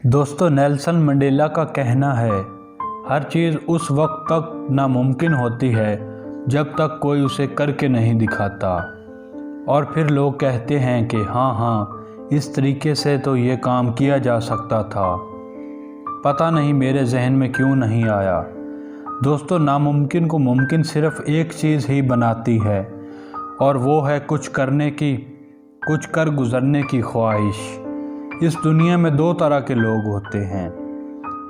दोस्तों, Nelson Mandela का कहना है, हर चीज़ उस वक्त तक नामुमकिन होती है जब तक कोई उसे करके नहीं दिखाता। और फिर लोग कहते हैं कि हाँ, इस तरीके से तो ये काम किया जा सकता था। पता नहीं मेरे जहन में क्यों नहीं आया। दोस्तों, नामुमकिन को मुमकिन सिर्फ़ एक चीज़ ही बनाती है, और वो है कुछ करने की, कुछ कर गुज़रने की ख्वाहिश। इस दुनिया में दो तरह के लोग होते हैं,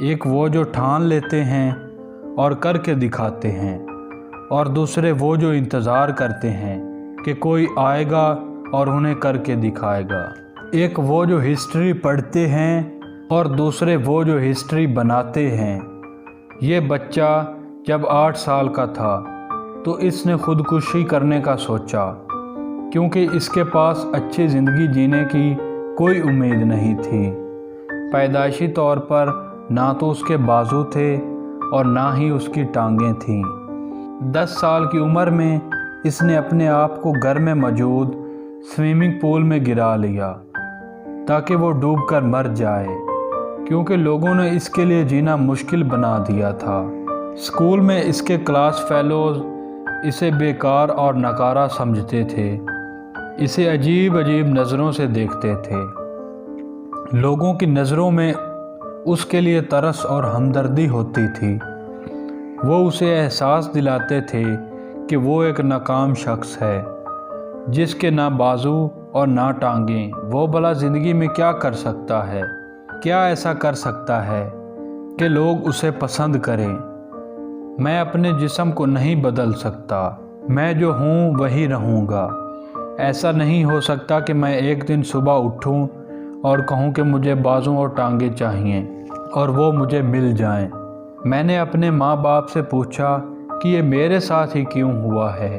एक वो जो ठान लेते हैं और करके दिखाते हैं, और दूसरे वो जो इंतज़ार करते हैं कि कोई आएगा और उन्हें करके दिखाएगा। एक वो जो हिस्ट्री पढ़ते हैं और दूसरे वो जो हिस्ट्री बनाते हैं। ये बच्चा जब 8 साल का था तो इसने खुदकुशी करने का सोचा, क्योंकि इसके पास अच्छी ज़िंदगी जीने की कोई उम्मीद नहीं थी। पैदाइशी तौर पर ना तो उसके बाजू थे और ना ही उसकी टांगें थीं। 10 साल की उम्र में इसने अपने आप को घर में मौजूद स्विमिंग पूल में गिरा लिया ताकि वो डूबकर मर जाए, क्योंकि लोगों ने इसके लिए जीना मुश्किल बना दिया था। स्कूल में इसके क्लास फेलोज़ इसे बेकार और नकारा समझते थे, इसे अजीब अजीब नज़रों से देखते थे। लोगों की नज़रों में उसके लिए तरस और हमदर्दी होती थी। वो उसे एहसास दिलाते थे कि वो एक नाकाम शख्स है, जिसके ना बाजू और ना टांगें। वो भला ज़िंदगी में क्या कर सकता है, क्या ऐसा कर सकता है कि लोग उसे पसंद करें। मैं अपने जिस्म को नहीं बदल सकता, मैं जो हूँ वही रहूँगा। ऐसा नहीं हो सकता कि मैं एक दिन सुबह उठूं और कहूं कि मुझे बाजू और टांगें चाहिए और वो मुझे मिल जाएं। मैंने अपने माँ बाप से पूछा कि ये मेरे साथ ही क्यों हुआ है।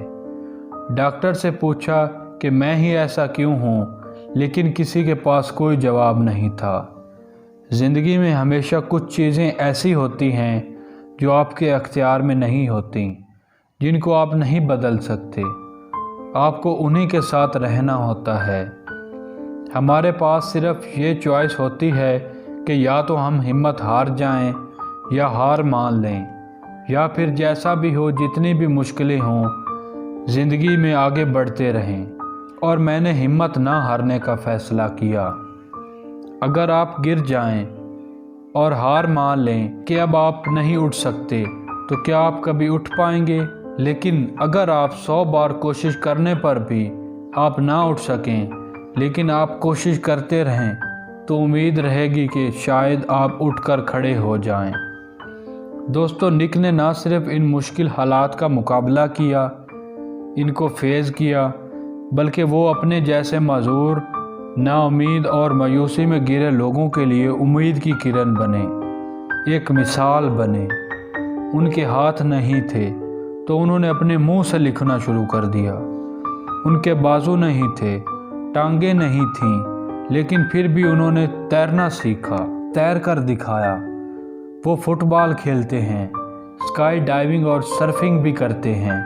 डॉक्टर से पूछा कि मैं ही ऐसा क्यों हूँ, लेकिन किसी के पास कोई जवाब नहीं था। ज़िंदगी में हमेशा कुछ चीज़ें ऐसी होती हैं जो आपके अख्तियार में नहीं होती, जिनको आप नहीं बदल सकते। आपको उन्हीं के साथ रहना होता है। हमारे पास सिर्फ ये चॉइस होती है कि या तो हम हिम्मत हार जाएं या हार मान लें, या फिर जैसा भी हो, जितनी भी मुश्किलें हों, ज़िंदगी में आगे बढ़ते रहें। और मैंने हिम्मत ना हारने का फ़ैसला किया। अगर आप गिर जाएं और हार मान लें कि अब आप नहीं उठ सकते, तो क्या आप कभी उठ पाएंगे? लेकिन अगर आप 100 बार कोशिश करने पर भी आप ना उठ सकें, लेकिन आप कोशिश करते रहें, तो उम्मीद रहेगी कि शायद आप उठकर खड़े हो जाएं। दोस्तों, निक ने ना सिर्फ इन मुश्किल हालात का मुकाबला किया, इनको फेस किया, बल्कि वो अपने जैसे माजूर, नाउम्मीद और मायूसी में गिरे लोगों के लिए उम्मीद की किरण बने, एक मिसाल बने। उनके हाथ नहीं थे तो उन्होंने अपने मुंह से लिखना शुरू कर दिया। उनके बाजू नहीं थे, टांगें नहीं थीं, लेकिन फिर भी उन्होंने तैरना सीखा, तैर कर दिखाया। वो फुटबॉल खेलते हैं, स्काई डाइविंग और सर्फिंग भी करते हैं।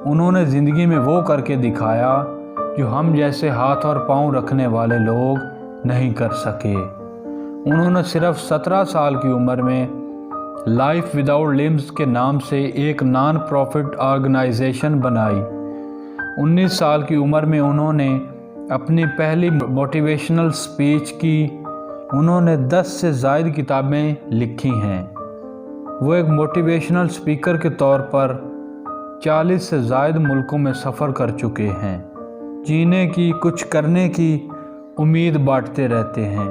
उन्होंने ज़िंदगी में वो करके दिखाया जो हम जैसे हाथ और पाँव रखने वाले लोग नहीं कर सके। उन्होंने सिर्फ 17 साल की उम्र में लाइफ विदाउट लिम्स के नाम से एक नॉन प्रॉफिट ऑर्गेनाइजेशन बनाई। 19 साल की उम्र में उन्होंने अपनी पहली मोटिवेशनल स्पीच की। उन्होंने 10 से ज़ायद किताबें लिखी हैं। वो एक मोटिवेशनल स्पीकर के तौर पर 40 से ज़ायद मुल्कों में सफ़र कर चुके हैं। जीने की, कुछ करने की उम्मीद बांटते रहते हैं।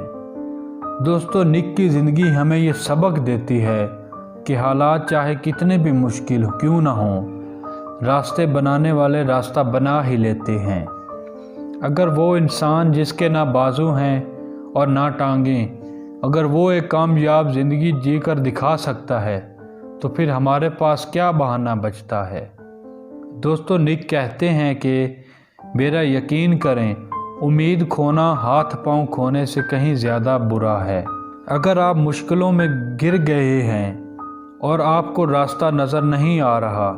दोस्तों, निक की ज़िंदगी हमें ये सबक देती है कि हालात चाहे कितने भी मुश्किल क्यों ना हों, रास्ते बनाने वाले रास्ता बना ही लेते हैं। अगर वो इंसान जिसके ना बाजू हैं और ना टांगें, अगर वो एक कामयाब ज़िंदगी जी कर दिखा सकता है, तो फिर हमारे पास क्या बहाना बचता है। दोस्तों, निक कहते हैं कि मेरा यकीन करें, उम्मीद खोना हाथ पांव खोने से कहीं ज़्यादा बुरा है। अगर आप मुश्किलों में गिर गए हैं और आपको रास्ता नज़र नहीं आ रहा,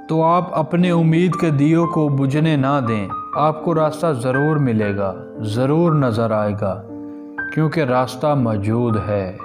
तो आप अपने उम्मीद के दियों को बुझने ना दें। आपको रास्ता ज़रूर मिलेगा, ज़रूर नज़र आएगा। کیونکہ راستہ موجود ہے۔